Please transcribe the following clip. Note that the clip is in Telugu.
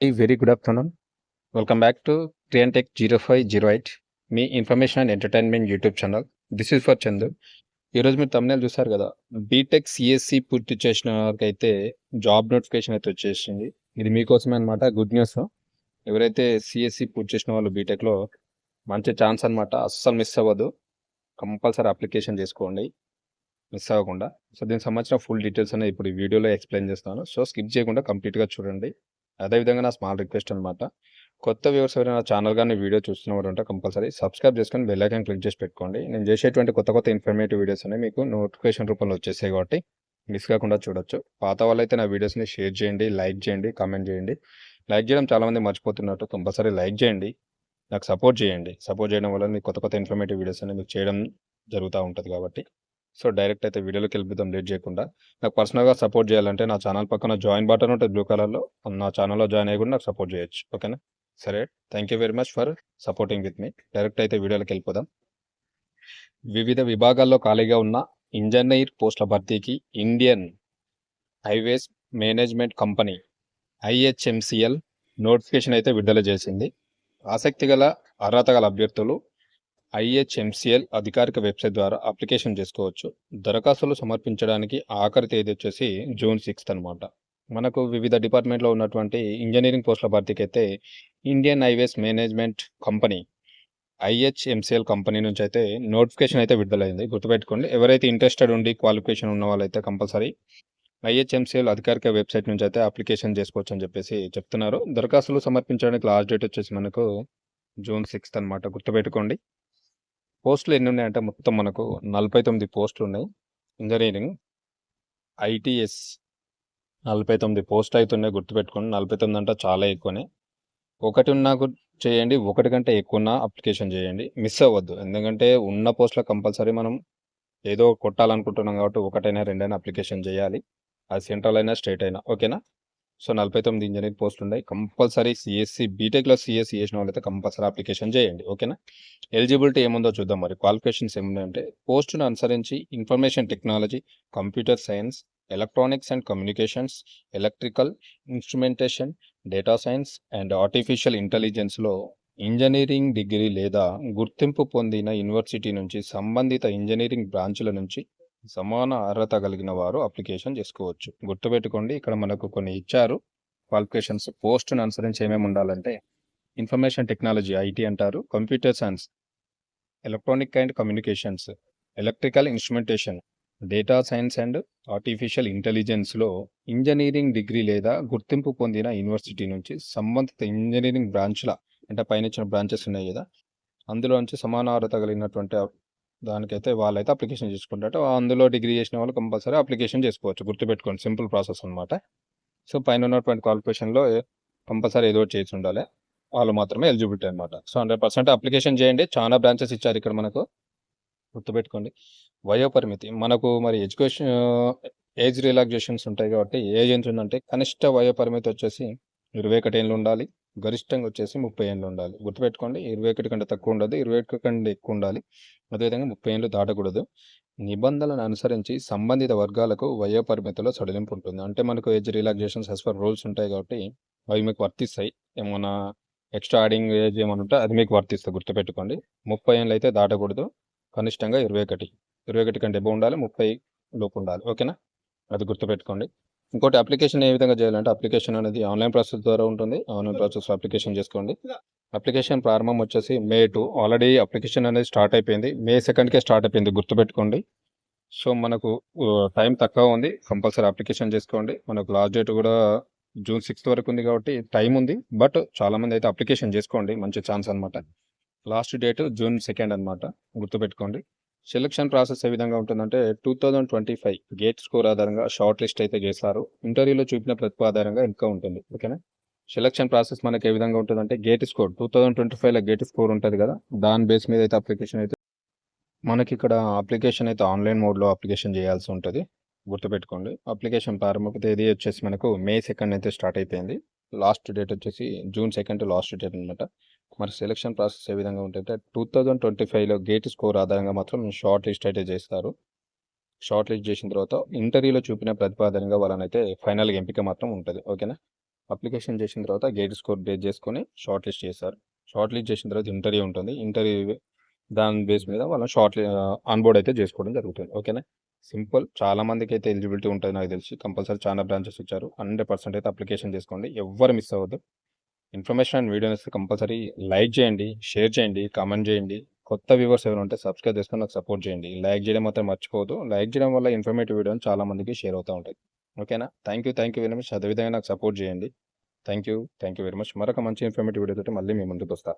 Very good afternoon. Welcome back to Triantech 0508, me information and entertainment YouTube channel. This is for Chandu. ఈరోజు మీరు తమ్నేల్ చూసారు కదా, బీటెక్ సిఎస్సి పూర్తి చేసిన వారికైతే జాబ్ నోటిఫికేషన్ అయితే వచ్చేసింది. ఇది మీకోసమే అనమాట, గుడ్ న్యూస్. ఎవరైతే సిఎస్సి పూర్తి చేసిన వాళ్ళు బీటెక్లో మంచి ఛాన్స్ అనమాట, అస్సలు మిస్ అవ్వదు. కంపల్సరీ అప్లికేషన్ చేసుకోండి, మిస్ అవ్వకుండా. సో దీనికి సంబంధించిన ఫుల్ డీటెయిల్స్ అనేది ఇప్పుడు ఈ వీడియోలో ఎక్స్ప్లెయిన్ చేస్తాను. సో స్కిప్ చేయకుండా కంప్లీట్గా చూడండి. అదేవిధంగా నా స్మాల్ రిక్వెస్ట్ అనమాట, కొత్త వ్యూవర్స్ ఎవరైనా ఛానల్ కానీ వీడియో చూస్తున్నవారు ఉంటే కంపల్సరీ సబ్స్క్రైబ్ చేసుకొని బెల్ ఐకాన్ క్లిక్ చేసి పెట్టుకోండి. నేను చేసేటువంటి కొత్త ఇన్ఫర్మేటివ్ వీడియోస్ అనేవి మీకు నోటిఫికేషన్ రూపంలో వచ్చేసాయి కాబట్టి మిస్ కాకుండా చూడొచ్చు. పాత వాళ్ళైతే నా వీడియోస్ని షేర్ చేయండి, లైక్ చేయండి, కామెంట్ చేయండి. లైక్ చేయడం చాలామంది మర్చిపోతున్నట్టు, కంపల్సరీ లైక్ చేయండి, నాకు సపోర్ట్ చేయండి. సపోర్ట్ చేయడం వల్ల మీకు కొత్త ఇన్ఫర్మేటివ్ వీడియోస్ అనేవి మీకు చేయడం జరుగుతూ ఉంటుంది కాబట్టి. సో డైరెక్ట్ అయితే వీడియోలోకి వెళ్ళిపోతాం లేట్ చేయకుండా. నాకు పర్సనల్గా సపోర్ట్ చేయాలంటే నా ఛానల్ పక్కన జాయిన్ బటన్ ఉంటుంది బ్లూ కలర్లో, నా ఛానల్లో జాయిన్ అయ్యి కూడా నాకు సపోర్ట్ చేయొచ్చు. ఓకేనా? సరే, thank you very much for supporting with me. Direct అయితే వీడియోలోకి వెళ్ళిపోదాం. వివిధ విభాగాల్లో ఖాళీగా ఉన్న ఇంజనీర్ పోస్టుల భర్తీకి Indian highways management company IHMCL notification అయితే విడుదల చేసింది. ఆసక్తి గల అర్హత గల అభ్యర్థులు IHMCL అధికారిక వెబ్సైట్ ద్వారా అప్లికేషన్ చేసుకోవచ్చు. దరఖాస్తులు సమర్పించడానికి ఆఖరి తేదీ వచ్చేసి June 6 అనమాట. మనకు వివిధ డిపార్ట్మెంట్లో ఉన్నటువంటి ఇంజనీరింగ్ పోస్టుల భర్తీకి అయితే Indian highways management company IHMCL company నుంచి అయితే నోటిఫికేషన్ అయితే విడుదలైంది. గుర్తుపెట్టుకోండి, ఎవరైతే ఇంట్రెస్టెడ్ ఉండి క్వాలిఫికేషన్ ఉన్న వాళ్ళైతే కంపల్సరీ IHMCL అధికారిక వెబ్సైట్ నుంచి అయితే అప్లికేషన్ చేసుకోవచ్చు అని చెప్పేసి చెప్తున్నారు. దరఖాస్తులు సమర్పించడానికి లాస్ట్ డేట్ వచ్చేసి మనకు June 6 అనమాట. గుర్తుపెట్టుకోండి. పోస్టులు ఎన్ని ఉన్నాయంటే మొత్తం మనకు 49 పోస్టులు ఉన్నాయి. ఇంజనీరింగ్ ITS 49 పోస్టులు అయితే ఉన్నాయి. గుర్తుపెట్టుకోండి, 49 అంటే చాలా ఎక్కువనే. ఒకటి ఉన్నా చేయండి, ఒకటి కంటే ఎక్కువ ఉన్నా అప్లికేషన్ చేయండి, మిస్ అవ్వద్దు. ఎందుకంటే ఉన్న పోస్టులో కంపల్సరీ మనం ఏదో కొట్టాలనుకుంటున్నాం కాబట్టి ఒకటైనా రెండైనా అప్లికేషన్ చేయాలి, అది సెంట్రల్ అయినా స్టేట్ అయినా. ఓకేనా? సో 49 ఇంజనీర్ పోస్టులు ఉన్నాయి. కంపల్సరీ సిఎస్సి బీటెక్లో సిఎస్సి చేసిన వాళ్ళైతే కంపల్సరీ అప్లికేషన్ చేయండి. ఓకేనా? ఎలిజిబిలిటీ ఏముందో చూద్దాం. మరి క్వాలిఫికేషన్స్ ఏమున్నాయంటే, పోస్టును అనుసరించి information technology, computer science, electronics and communications, electrical instrumentation, data science and artificial ఇంటెలిజెన్స్లో ఇంజనీరింగ్ డిగ్రీ లేదా గుర్తింపు పొందిన యూనివర్సిటీ నుంచి సంబంధిత ఇంజనీరింగ్ బ్రాంచుల నుంచి సమాన అర్హత కలిగిన వారు అప్లికేషన్ చేసుకోవచ్చు. గుర్తుపెట్టుకోండి, ఇక్కడ మనకు కొన్ని ఇచ్చారు క్వాలిఫికేషన్స్. పోస్టును అనుసరించి ఏమేమి ఉండాలంటే, ఇన్ఫర్మేషన్ టెక్నాలజీ IT అంటారు, computer science, electronic and communications, electrical instrumentation, data science and artificial ఇంటెలిజెన్స్లో ఇంజనీరింగ్ డిగ్రీ లేదా గుర్తింపు పొందిన యూనివర్సిటీ నుంచి సంబంధిత ఇంజనీరింగ్ బ్రాంచ్ల, అంటే పైన ఇచ్చిన బ్రాంచెస్ ఉన్నాయి కదా, అందులో నుంచి సమాన అర్హత కలిగినటువంటి దానికైతే వాళ్ళైతే అప్లికేషన్ చేసుకుంటారు. అందులో డిగ్రీ చేసిన వాళ్ళు కంపల్సరీ అప్లికేషన్ చేసుకోవచ్చు. గుర్తుపెట్టుకోండి, సింపుల్ ప్రాసెస్ అనమాట. సో పైన ఉన్నటువంటి క్వాలిఫికేషన్లో కంపల్సరీ ఏదో చేసి ఉండాలి, వాళ్ళు మాత్రమే ఎలిజిబిలిటీ అనమాట. సో 100% అప్లికేషన్ చేయండి. చాలా బ్రాంచెస్ ఇచ్చారు ఇక్కడ మనకు. గుర్తుపెట్టుకోండి, వయోపరిమితి మనకు మరి ఎడ్యుకేషన్ ఏజ్ రిలాక్సేషన్స్ ఉంటాయి కాబట్టి ఏజ్ ఎంత ఉందంటే కనిష్ట వయోపరిమితి వచ్చేసి 21 ఏళ్ళు ఉండాలి, గరిష్టంగా వచ్చేసి 30 ఏళ్ళు ఉండాలి. గుర్తుపెట్టుకోండి, 21 కంటే తక్కువ ఉండదు, 21 కంటే ఎక్కువ ఉండాలి, అదేవిధంగా 30 ఏళ్ళు దాటకూడదు. నిబంధనలను అనుసరించి సంబంధిత వర్గాలకు వయోపరిమితిలో సడలింపు ఉంటుంది. అంటే మనకు age relaxations as per rules ఉంటాయి కాబట్టి అవి మీకు వర్తిస్తాయి. ఏమన్నా ఎక్స్ట్రా యాడింగ్ ఏజ్ ఏమైనా ఉంటే అది మీకు వర్తిస్తుంది. గుర్తుపెట్టుకోండి, 30 ఏళ్ళు అయితే దాటకూడదు, కనిష్టంగా 21 కంటే ఎబో ఉండాలి, 30 లోపు ఉండాలి. ఓకేనా? అది గుర్తుపెట్టుకోండి. ఇంకోటి, అప్లికేషన్ ఏ విధంగా చేయాలంటే, అప్లికేషన్ అనేది ఆన్లైన్ ప్రాసెస్ ద్వారా ఉంటుంది. ఆన్లైన్ ప్రాసెస్ అప్లికేషన్ చేసుకోండి. అప్లికేషన్ ప్రారంభం వచ్చేసి May 2. ఆల్రెడీ అప్లికేషన్ అనేది స్టార్ట్ అయిపోయింది, May 2కే స్టార్ట్ అయిపోయింది. గుర్తుపెట్టుకోండి. సో మనకు టైం తక్కువ ఉంది, కంపల్సరీ అప్లికేషన్ చేసుకోండి. మనకు లాస్ట్ డేట్ కూడా June 6 వరకు ఉంది కాబట్టి టైం ఉంది. బట్ చాలామంది అయితే అప్లికేషన్ చేసుకోండి, మంచి ఛాన్స్ అనమాట. లాస్ట్ డేట్ June 2 అనమాట. గుర్తుపెట్టుకోండి. సెలక్షన్ ప్రాసెస్ ఏ విధంగా ఉంటుందంటే, 2025 గేట్ స్కోర్ ఆధారంగా షార్ట్ లిస్ట్ అయితే చేస్తారు. ఇంటర్వ్యూలో చూపిన ప్రతిభ ఆధారంగా ఇంకా ఉంటుంది. ఓకేనా? సెలక్షన్ ప్రాసెస్ మనకి ఏ విధంగా ఉంటుందంటే, గేట్ స్కోర్ 2025లో గేట్ స్కోర్ ఉంటుంది కదా, దాని బేస్ మీద అయితే అప్లికేషన్ అయితే మనకి ఇక్కడ అప్లికేషన్ అయితే ఆన్లైన్ మోడ్లో అప్లికేషన్ చేయాల్సి ఉంటుంది. గుర్తుపెట్టుకోండి, అప్లికేషన్ ప్రారంభ తేదీ వచ్చేసి మనకు May 2 అయితే స్టార్ట్ అయిపోయింది. లాస్ట్ డేట్ వచ్చేసి June 2 లాస్ట్ డేట్ అనమాట. మరి సెలక్షన్ ప్రాసెస్ ఏ విధంగా ఉంటుందంటే, 2025లో గేట్ స్కోర్ ఆధారంగా మాత్రం షార్ట్ లిస్ట్ అయితే చేస్తారు. షార్ట్ లిస్ట్ చేసిన తర్వాత ఇంటర్వ్యూలో చూపిన ప్రతిపాదనగా వాళ్ళనైతే ఫైనల్గా ఎంపిక మాత్రం ఉంటుంది. ఓకేనా? అప్లికేషన్ చేసిన తర్వాత గేట్ స్కోర్ బేస్ చేసుకొని షార్ట్ లిస్ట్ చేస్తారు. షార్ట్ లిస్ట్ చేసిన తర్వాత ఇంటర్వ్యూ ఉంటుంది. ఇంటర్వ్యూ దాని బేస్ మీద వాళ్ళని ఆన్‌బోర్డ్ అయితే చేసుకోవడం జరుగుతుంది. ఓకేనా? సింపుల్. చాలా మందికైతే ఎలిజిబిలిటీ ఉంటది నాకు తెలిసి. కంపల్సరీ చాలా బ్రాంచెస్ ఇచ్చారు. 100% అయితే అప్లికేషన్ చేసుకోండి. ఎవ్వరు మిస్ అవ్వద్దు. ఇన్ఫర్మేషన్ అండ్ వీడియో నచ్చితే కంపల్సరీ లైక్ చేయండి, షేర్ చేయండి, కామెంట్ చేయండి. కొత్త వ్యూవర్స్ ఎవరైనా ఉంటే సబ్స్క్రైబ్ చేసుకొని నాకు సపోర్ట్ చేయండి. లైక్ చేయడం మాత్రం మర్చిపోవద్దు. లైక్ చేయడం వల్ల ఇన్ఫర్మేటివ్ వీడియోలు చాలా మందికి షేర్ అవుతా ఉంటాయి. ఓకేనా? Thank you very much. అదేవిధంగా నాకు సపోర్ట్ చేయండి. Thank you very much. మరొక మంచి ఇన్ఫర్మేటివ్ వీడియో తోటి మళ్ళీ మీ ముందుకు వస్తా.